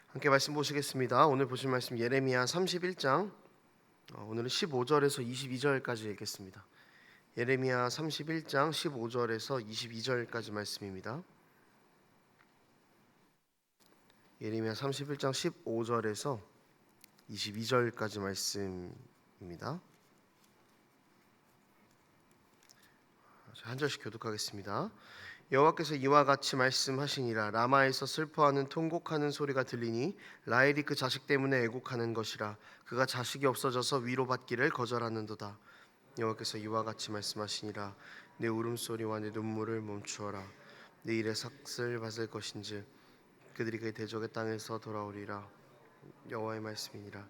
함께 말씀 보시겠습니다. 오늘 보실 말씀 예레미야 31장, 오늘은 15절에서 22절까지 읽겠습니다. 예레미야 31장 15절에서 22절까지 말씀입니다. 예레미야 31장 15절에서 22절까지 말씀입니다. 한 절씩 교독하겠습니다. 여호와께서 이와 같이 말씀하시니라. 라마에서 슬퍼하는 통곡하는 소리가 들리니 라헬이 그 자식 때문에 애곡하는 것이라. 그가 자식이 없어져서 위로받기를 거절하는도다. 여호와께서 이와 같이 말씀하시니라. 내 울음소리와 내 눈물을 멈추어라. 내 일에 삭슬 받을 것인즉 그들이 그 대적의 땅에서 돌아오리라. 여호와의 말씀이니라.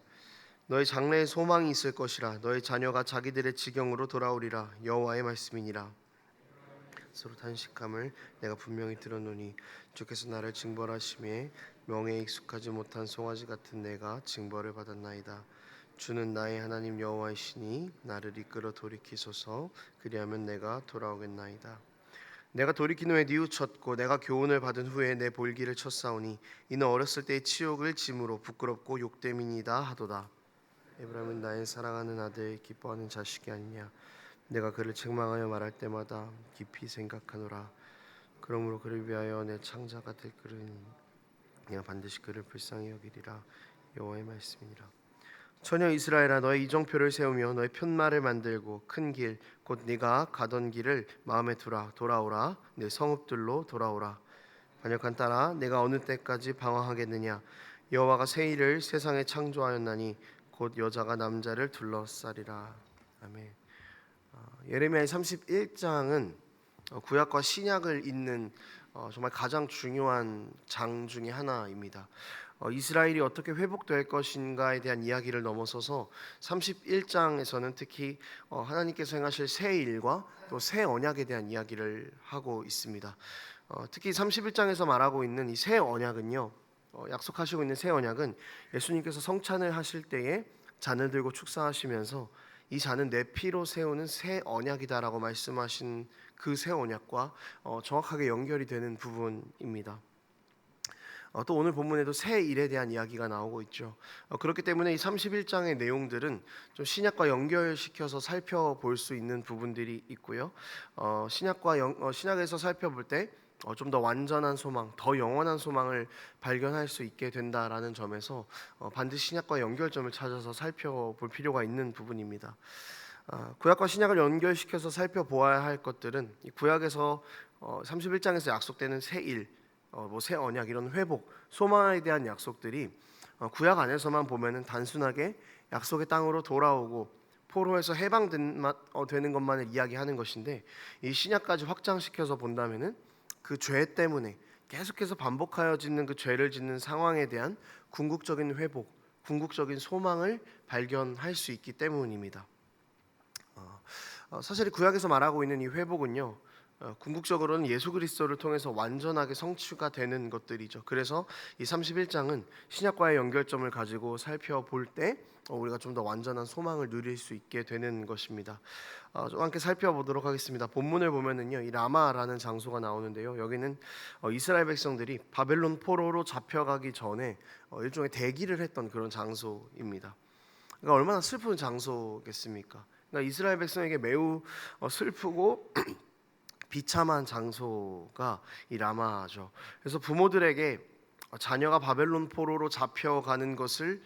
너의 장래에 소망이 있을 것이라. 너의 자녀가 자기들의 지경으로 돌아오리라. 여호와의 말씀이니라. 서로 탄식함을 내가 분명히 들었노니 주께서 나를 징벌하심에 명예에 익숙하지 못한 송아지 같은 내가 징벌을 받았나이다. 주는 나의 하나님 여호와이시니 나를 이끌어 돌이키소서. 그리하면 내가 돌아오겠나이다. 내가 돌이킨 후에 뉘우쳤고 내가 교훈을 받은 후에 내 볼기를 쳤사오니 이는 어렸을 때의 치욕을 짐으로 부끄럽고 욕됨이니이다 하도다. 에브라임은 나의 사랑하는 아들 기뻐하는 자식이 아니냐. 내가 그를 책망하여 말할 때마다 깊이 생각하노라. 그러므로 그를 위하여 내 창자가 들끓으니 내가 반드시 그를 불쌍히 여기리라. 여호와의 말씀이니라. 처녀 이스라엘아, 너의 이정표를 세우며 너의 편말을 만들고 큰 길 곧 네가 가던 길을 마음에 두라. 돌아오라. 내 성읍들로 돌아오라. 반역한 딸아, 내가 어느 때까지 방황하겠느냐. 여호와가 새 일을 세상에 창조하였나니 곧 여자가 남자를 둘러싸리라. 아멘. 예레미야의 31장은 구약과 신약을 잇는 정말 가장 중요한 장 중에 하나입니다. 이스라엘이 어떻게 회복될 것인가에 대한 이야기를 넘어서서 31장에서는 특히 하나님께서 행하실 새 일과 또 새 언약에 대한 이야기를 하고 있습니다. 특히 31장에서 말하고 있는 이 새 언약은요, 약속하시고 있는 새 언약은 예수님께서 성찬을 하실 때에 잔을 들고 축사하시면서 이 잔은 내 피로 세우는 새 언약이다라고 말씀하신 그 새 언약과 정확하게 연결이 되는 부분입니다. 또 오늘 본문에도 새 일에 대한 이야기가 나오고 있죠. 그렇기 때문에 이 31장의 내용들은 좀 신약과 연결시켜서 살펴볼 수 있는 부분들이 있고요. 신약에서 살펴볼 때 좀 더 완전한 소망, 더 영원한 소망을 발견할 수 있게 된다라는 점에서 반드시 신약과 연결점을 찾아서 살펴볼 필요가 있는 부분입니다. 구약과 신약을 연결시켜서 살펴보아야 할 것들은 이 구약에서 31장에서 약속되는 새 일, 새 언약, 이런 회복, 소망에 대한 약속들이 구약 안에서만 보면은 단순하게 약속의 땅으로 돌아오고 포로에서 해방되는 것만을 이야기하는 것인데, 이 신약까지 확장시켜서 본다면은 그 죄 때문에 계속해서 반복하여 짓는 그 죄를 짓는 상황에 대한 궁극적인 회복, 궁극적인 소망을 발견할 수 있기 때문입니다. 사실 구약에서 말하고 있는 이 회복은요, 궁극적으로는 예수 그리스도를 통해서 완전하게 성취가 되는 것들이죠. 그래서 이 31장은 신약과의 연결점을 가지고 살펴볼 때 우리가 좀 더 완전한 소망을 누릴 수 있게 되는 것입니다. 좀 함께 살펴보도록 하겠습니다. 본문을 보면은요, 이 라마라는 장소가 나오는데요, 여기는 이스라엘 백성들이 바벨론 포로로 잡혀가기 전에 일종의 대기를 했던 그런 장소입니다. 그러니까 얼마나 슬픈 장소겠습니까? 그러니까 이스라엘 백성에게 매우 슬프고 비참한 장소가 이 라마죠. 그래서 부모들에게 자녀가 바벨론 포로로 잡혀가는 것을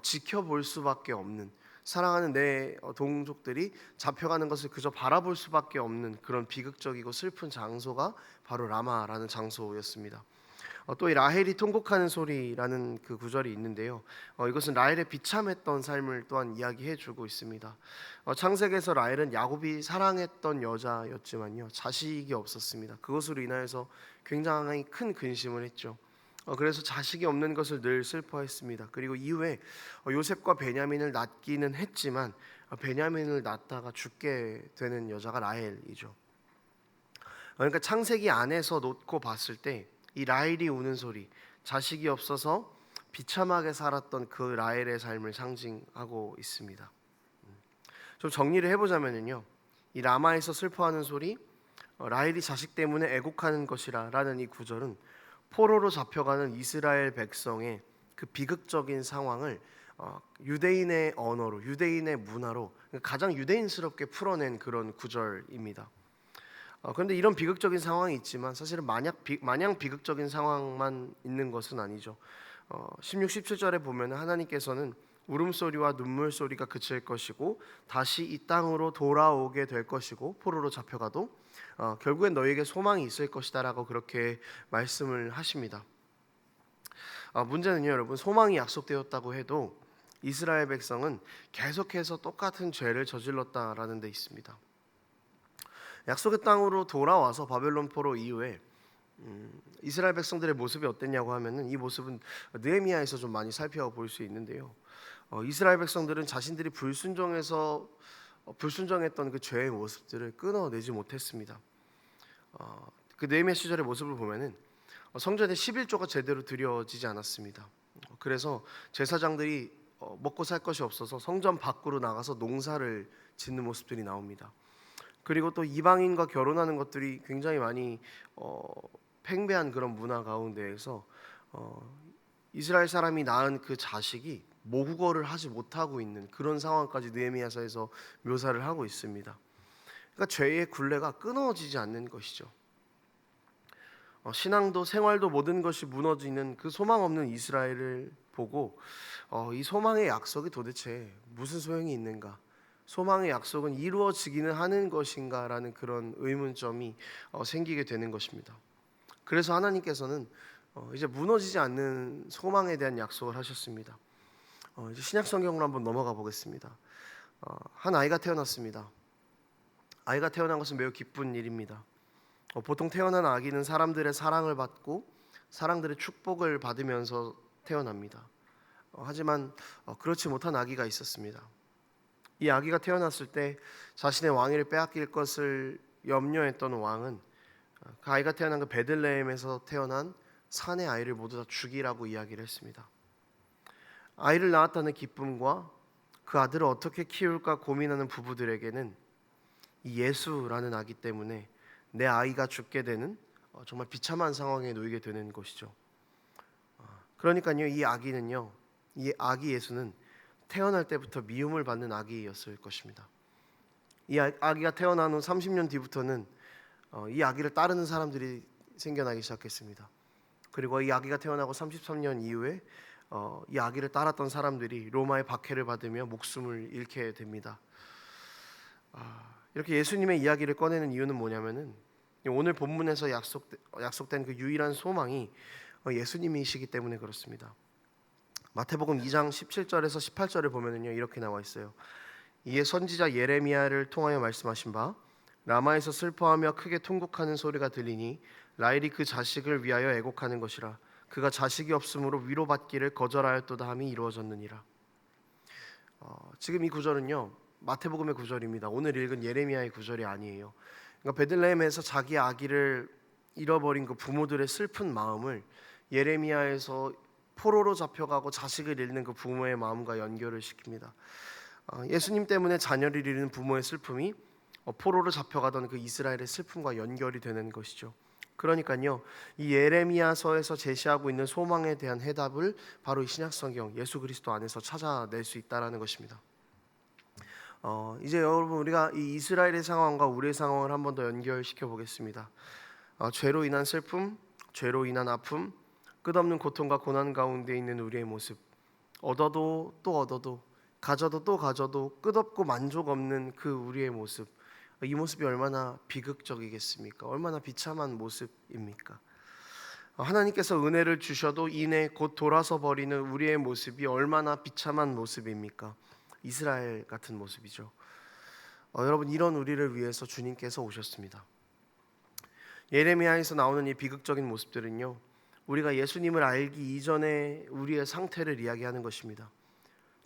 지켜볼 수밖에 없는, 사랑하는 내 동족들이 잡혀가는 것을 그저 바라볼 수밖에 없는 그런 비극적이고 슬픈 장소가 바로 라마라는 장소였습니다. 또 이 라헬이 통곡하는 소리라는 그 구절이 있는데요, 이것은 라헬의 비참했던 삶을 또한 이야기해주고 있습니다. 창세기에서 라헬은 야곱이 사랑했던 여자였지만요, 자식이 없었습니다. 그것으로 인하여서 굉장히 큰 근심을 했죠. 그래서 자식이 없는 것을 늘 슬퍼했습니다. 그리고 이후에 요셉과 베냐민을 낳기는 했지만 베냐민을 낳다가 죽게 되는 여자가 라헬이죠. 그러니까 창세기 안에서 놓고 봤을 때 이 라헬이 우는 소리, 자식이 없어서 비참하게 살았던 그 라헬의 삶을 상징하고 있습니다. 좀 정리를 해보자면요, 이 라마에서 슬퍼하는 소리, 라헬이 자식 때문에 애곡하는 것이라는 이 구절은 포로로 잡혀가는 이스라엘 백성의 그 비극적인 상황을 유대인의 언어로, 유대인의 문화로 가장 유대인스럽게 풀어낸 그런 구절입니다. 그런데 이런 비극적인 상황이 있지만 사실은 마냥 비극적인 상황만 있는 것은 아니죠. 16, 17절에 보면 하나님께서는 울음소리와 눈물소리가 그칠 것이고 다시 이 땅으로 돌아오게 될 것이고 포로로 잡혀가도 결국엔 너희에게 소망이 있을 것이다라고 그렇게 말씀을 하십니다. 문제는요, 여러분, 소망이 약속되었다고 해도 이스라엘 백성은 계속해서 똑같은 죄를 저질렀다라는 데 있습니다. 약속의 땅으로 돌아와서 바벨론 포로 이후에 이스라엘 백성들의 모습이 어땠냐고 하면은 이 모습은 느헤미야에서 좀 많이 살펴볼 수 있는데요. 이스라엘 백성들은 자신들이 불순종했던 그 죄의 모습들을 끊어내지 못했습니다. 그 느헤미야 시절의 모습을 보면은 성전에 11조가 제대로 드려지지 않았습니다. 그래서 제사장들이 먹고 살 것이 없어서 성전 밖으로 나가서 농사를 짓는 모습들이 나옵니다. 그리고 또 이방인과 결혼하는 것들이 굉장히 많이 팽배한 그런 문화 가운데에서 이스라엘 사람이 낳은 그 자식이 모국어를 하지 못하고 있는 그런 상황까지 느헤미야서에서 묘사를 하고 있습니다. 그러니까 죄의 굴레가 끊어지지 않는 것이죠. 신앙도 생활도 모든 것이 무너지는 그 소망 없는 이스라엘을 보고 이 소망의 약속이 도대체 무슨 소용이 있는가? 소망의 약속은 이루어지기는 하는 것인가라는 그런 의문점이 생기게 되는 것입니다. 그래서 하나님께서는 이제 무너지지 않는 소망에 대한 약속을 하셨습니다. 이제 신약 성경으로 한번 넘어가 보겠습니다. 한 아이가 태어났습니다. 아이가 태어난 것은 매우 기쁜 일입니다. 보통 태어난 아기는 사람들의 사랑을 받고 사람들의 축복을 받으면서 태어납니다. 하지만 그렇지 못한 아기가 있었습니다. 이 아기가 태어났을 때 자신의 왕위를 빼앗길 것을 염려했던 왕은 그 아이가 태어난 그 베들레헴에서 태어난 산의 아이를 모두 다 죽이라고 이야기를 했습니다. 아이를 낳았다는 기쁨과 그 아들을 어떻게 키울까 고민하는 부부들에게는 이 예수라는 아기 때문에 내 아이가 죽게 되는 정말 비참한 상황에 놓이게 되는 것이죠. 그러니까요, 이 아기 예수는 태어날 때부터 미움을 받는 아기였을 것입니다. 이 아기가 태어난 후 30년 뒤부터는 이 아기를 따르는 사람들이 생겨나기 시작했습니다. 그리고 이 아기가 태어나고 33년 이후에 이 아기를 따랐던 사람들이 로마의 박해를 받으며 목숨을 잃게 됩니다. 이렇게 예수님의 이야기를 꺼내는 이유는 뭐냐면은 오늘 본문에서 약속된 그 유일한 소망이 예수님이시기 때문에 그렇습니다. 마태복음 2장 17절에서 18절을 보면은요, 이렇게 나와 있어요. 이에 선지자 예레미야를 통하여 말씀하신 바 라마에서 슬퍼하며 크게 통곡하는 소리가 들리니 라헬이 그 자식을 위하여 애곡하는 것이라. 그가 자식이 없으므로 위로받기를 거절하였도다 함이 이루어졌느니라. 지금 이 구절은요, 마태복음의 구절입니다. 오늘 읽은 예레미야의 구절이 아니에요. 그러니까 베들레헴에서 자기 아기를 잃어버린 그 부모들의 슬픈 마음을 예레미야에서 포로로 잡혀가고 자식을 잃는 그 부모의 마음과 연결을 시킵니다. 예수님 때문에 자녀를 잃는 부모의 슬픔이 포로로 잡혀가던 그 이스라엘의 슬픔과 연결이 되는 것이죠. 그러니까요, 이 예레미야서에서 제시하고 있는 소망에 대한 해답을 바로 이 신약성경 예수 그리스도 안에서 찾아낼 수 있다라는 것입니다. 이제 여러분, 우리가 이 이스라엘의 상황과 우리의 상황을 한 번 더 연결시켜 보겠습니다. 죄로 인한 슬픔, 죄로 인한 아픔, 끝없는 고통과 고난 가운데 있는 우리의 모습, 얻어도 또 얻어도, 가져도 또 가져도 끝없고 만족 없는 그 우리의 모습, 이 모습이 얼마나 비극적이겠습니까? 얼마나 비참한 모습입니까? 하나님께서 은혜를 주셔도 이내 곧 돌아서 버리는 우리의 모습이 얼마나 비참한 모습입니까? 이스라엘 같은 모습이죠. 여러분, 이런 우리를 위해서 주님께서 오셨습니다. 예레미야에서 나오는 이 비극적인 모습들은요, 우리가 예수님을 알기 이전에 우리의 상태를 이야기하는 것입니다.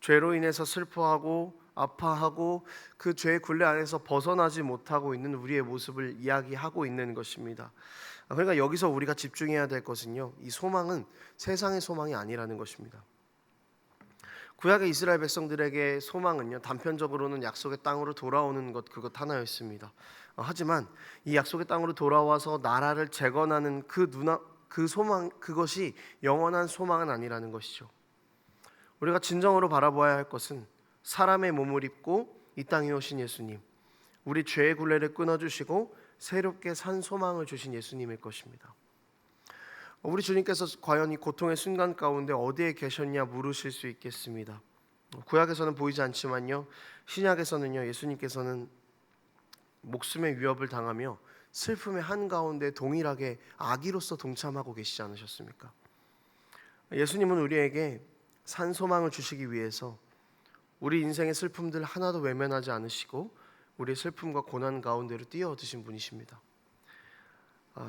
죄로 인해서 슬퍼하고 아파하고 그 죄의 굴레 안에서 벗어나지 못하고 있는 우리의 모습을 이야기하고 있는 것입니다. 그러니까 여기서 우리가 집중해야 될 것은요, 이 소망은 세상의 소망이 아니라는 것입니다. 구약의 이스라엘 백성들에게 소망은요, 단편적으로는 약속의 땅으로 돌아오는 그것 하나였습니다. 하지만 이 약속의 땅으로 돌아와서 나라를 재건하는 그 소망, 그것이 영원한 소망은 아니라는 것이죠. 우리가 진정으로 바라보아야 할 것은 사람의 몸을 입고 이 땅에 오신 예수님, 우리 죄의 굴레를 끊어주시고 새롭게 산 소망을 주신 예수님일 것입니다. 우리 주님께서 과연 이 고통의 순간 가운데 어디에 계셨냐 물으실 수 있겠습니다. 구약에서는 보이지 않지만요, 신약에서는요, 예수님께서는 목숨의 위협을 당하며 슬픔의 한가운데 동일하게 아기로서 동참하고 계시지 않으셨습니까? 예수님은 우리에게 산 소망을 주시기 위해서 우리 인생의 슬픔들 하나도 외면하지 않으시고 우리의 슬픔과 고난 가운데로 뛰어드신 분이십니다.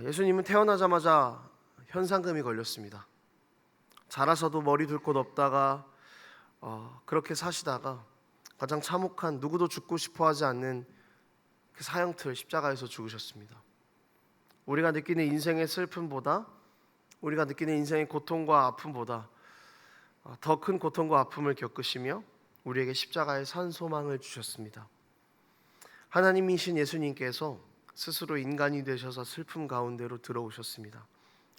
예수님은 태어나자마자 현상금이 걸렸습니다. 자라서도 머리 둘 곳 없다가 그렇게 사시다가 가장 참혹한, 누구도 죽고 싶어하지 않는 그 사형틀 십자가에서 죽으셨습니다. 우리가 느끼는 인생의 슬픔보다, 우리가 느끼는 인생의 고통과 아픔보다 더 큰 고통과 아픔을 겪으시며 우리에게 십자가의 산 소망을 주셨습니다. 하나님이신 예수님께서 스스로 인간이 되셔서 슬픔 가운데로 들어오셨습니다.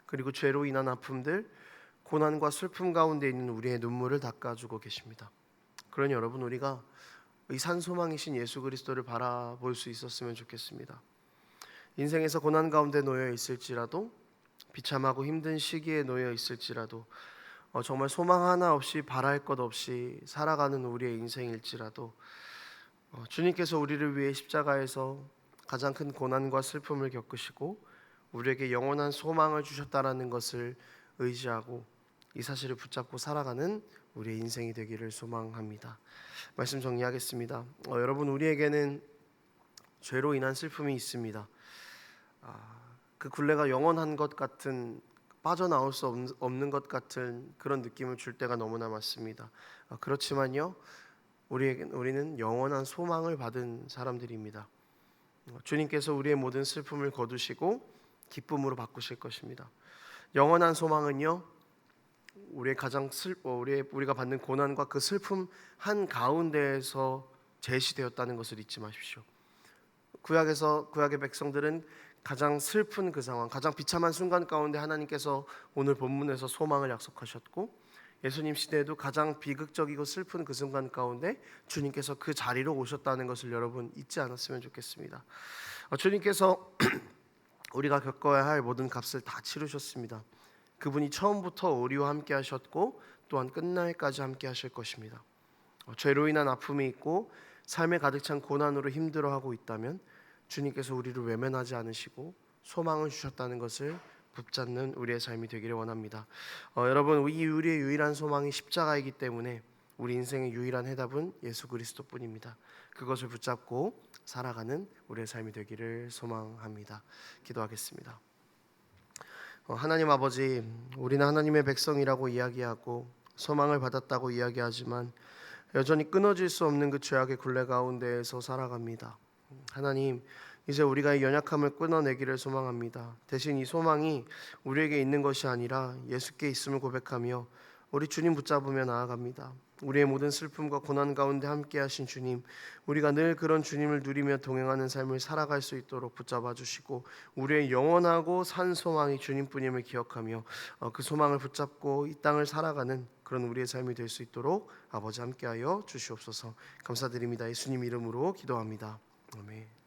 그리고 죄로 인한 아픔들, 고난과 슬픔 가운데 있는 우리의 눈물을 닦아주고 계십니다. 그러니 여러분, 우리가 이 산 소망이신 예수 그리스도를 바라볼 수 있었으면 좋겠습니다. 인생에서 고난 가운데 놓여 있을지라도, 비참하고 힘든 시기에 놓여 있을지라도, 정말 소망 하나 없이 바랄 것 없이 살아가는 우리의 인생일지라도 주님께서 우리를 위해 십자가에서 가장 큰 고난과 슬픔을 겪으시고 우리에게 영원한 소망을 주셨다라는 것을 의지하고 이 사실을 붙잡고 살아가는 우리의 인생이 되기를 소망합니다. 말씀 정리하겠습니다. 여러분, 우리에게는 죄로 인한 슬픔이 있습니다. 그 굴레가 영원한 것 같은, 빠져나올 수 없는 것 같은 그런 느낌을 줄 때가 너무나 많습니다. 그렇지만요, 우리는 영원한 소망을 받은 사람들입니다. 주님께서 우리의 모든 슬픔을 거두시고 기쁨으로 바꾸실 것입니다. 영원한 소망은요, 우리가 받는 고난과 그 슬픔 한 가운데에서 제시되었다는 것을 잊지 마십시오. 구약의 백성들은 가장 슬픈 그 상황, 가장 비참한 순간 가운데 하나님께서 오늘 본문에서 소망을 약속하셨고, 예수님 시대에도 가장 비극적이고 슬픈 그 순간 가운데 주님께서 그 자리로 오셨다는 것을 여러분 잊지 않았으면 좋겠습니다. 주님께서 우리가 겪어야 할 모든 값을 다 치르셨습니다. 그분이 처음부터 우리와 함께 하셨고 또한 끝날까지 함께 하실 것입니다. 죄로 인한 아픔이 있고 삶에 가득 찬 고난으로 힘들어하고 있다면 주님께서 우리를 외면하지 않으시고 소망을 주셨다는 것을 붙잡는 우리의 삶이 되기를 원합니다. 여러분, 우리의 유일한 소망이 십자가이기 때문에 우리 인생의 유일한 해답은 예수 그리스도뿐입니다. 그것을 붙잡고 살아가는 우리의 삶이 되기를 소망합니다. 기도하겠습니다. 하나님 아버지, 우리는 하나님의 백성이라고 이야기하고 소망을 받았다고 이야기하지만 여전히 끊어질 수 없는 그 죄악의 굴레 가운데에서 살아갑니다. 하나님, 이제 우리가 이 연약함을 끊어내기를 소망합니다. 대신 이 소망이 우리에게 있는 것이 아니라 예수께 있음을 고백하며 우리 주님 붙잡으며 나아갑니다. 우리의 모든 슬픔과 고난 가운데 함께 하신 주님, 우리가 늘 그런 주님을 누리며 동행하는 삶을 살아갈 수 있도록 붙잡아 주시고 우리의 영원하고 산 소망이 주님뿐임을 기억하며 그 소망을 붙잡고 이 땅을 살아가는 그런 우리의 삶이 될 수 있도록 아버지 함께하여 주시옵소서. 감사드립니다. 예수님 이름으로 기도합니다. 아멘.